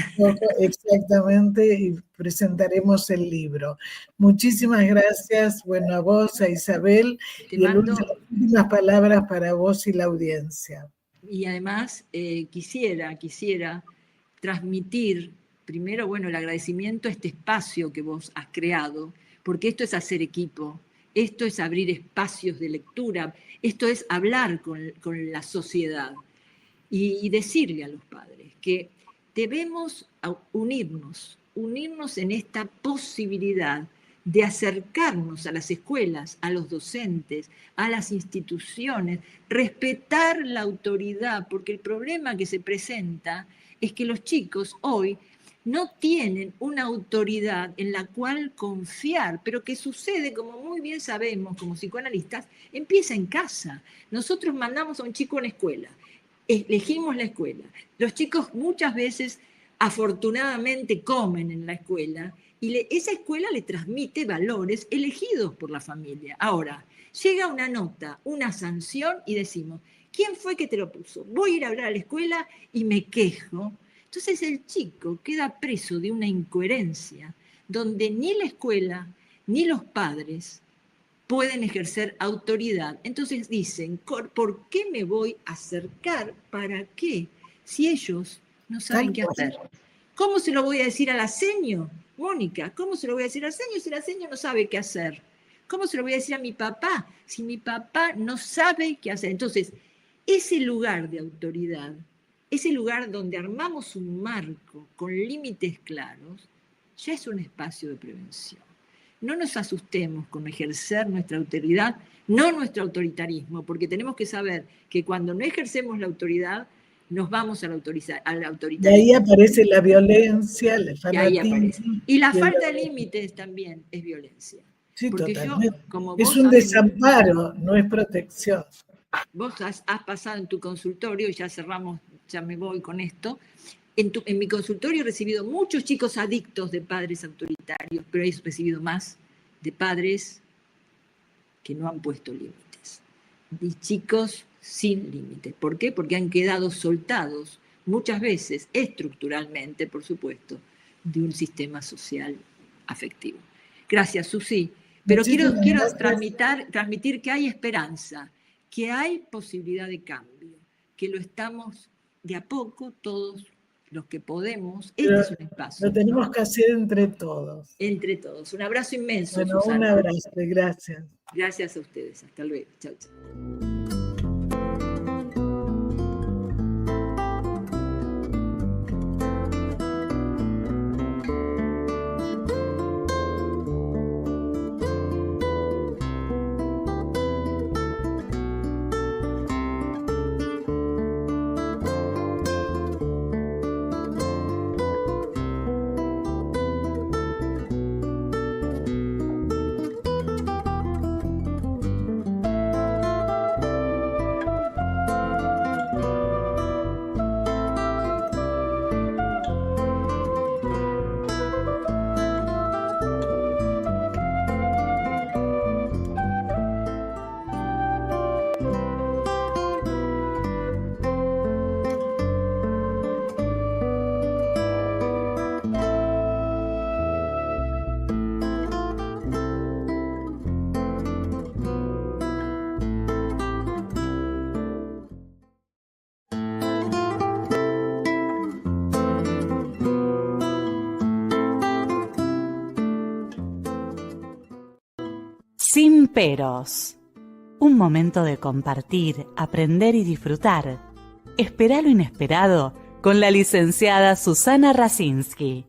Exactamente, y presentaremos el libro. Muchísimas gracias, bueno, a vos, a Isabel, y las últimas palabras para vos y la audiencia. Y además quisiera transmitir, primero, bueno, el agradecimiento a este espacio que vos has creado, porque esto es hacer equipo, esto es abrir espacios de lectura, esto es hablar con la sociedad y decirle a los padres que debemos unirnos en esta posibilidad de acercarnos a las escuelas, a los docentes, a las instituciones, respetar la autoridad, porque el problema que se presenta es que los chicos hoy no tienen una autoridad en la cual confiar, pero que sucede, como muy bien sabemos como psicoanalistas, empieza en casa. Nosotros mandamos a un chico a una escuela, elegimos la escuela. Los chicos muchas veces, afortunadamente, comen en la escuela y esa escuela le transmite valores elegidos por la familia. Ahora, llega una nota, una sanción y decimos, ¿quién fue que te lo puso? Voy a ir a hablar a la escuela y me quejo. Entonces el chico queda preso de una incoherencia donde ni la escuela ni los padres pueden ejercer autoridad. Entonces dicen, ¿por qué me voy a acercar? ¿Para qué? Si ellos no saben qué hacer. ¿Cómo se lo voy a decir al seño, Mónica? ¿Cómo se lo voy a decir al seño si el seño no sabe qué hacer? ¿Cómo se lo voy a decir a mi papá si mi papá no sabe qué hacer? Entonces, ese lugar de autoridad, ese lugar donde armamos un marco con límites claros, ya es un espacio de prevención. No nos asustemos con ejercer nuestra autoridad, no nuestro autoritarismo, porque tenemos que saber que cuando no ejercemos la autoridad, nos vamos al autoritarismo. De ahí aparece la violencia, el fanatismo. Y la falta de límites también es violencia. Sí, porque totalmente. Como es un desamparo, no es protección. Vos has pasado en tu consultorio, y ya cerramos, ya me voy con esto. En mi consultorio he recibido muchos chicos adictos de padres autoritarios, pero he recibido más de padres que no han puesto límites. Y chicos sin límites. ¿Por qué? Porque han quedado soltados muchas veces, estructuralmente, por supuesto, de un sistema social afectivo. Gracias, Susi. Pero quiero transmitir que hay esperanza, que hay posibilidad de cambio, que lo estamos de a poco todos los que podemos. Este es un espacio. Lo tenemos que hacer entre todos. Entre todos. Un abrazo inmenso, Bueno, Susana. un abrazo, gracias. Gracias a ustedes. Hasta luego. Chao, chao. Sin peros. Un momento de compartir, aprender y disfrutar. Espera lo inesperado con la licenciada Susana Rasinski.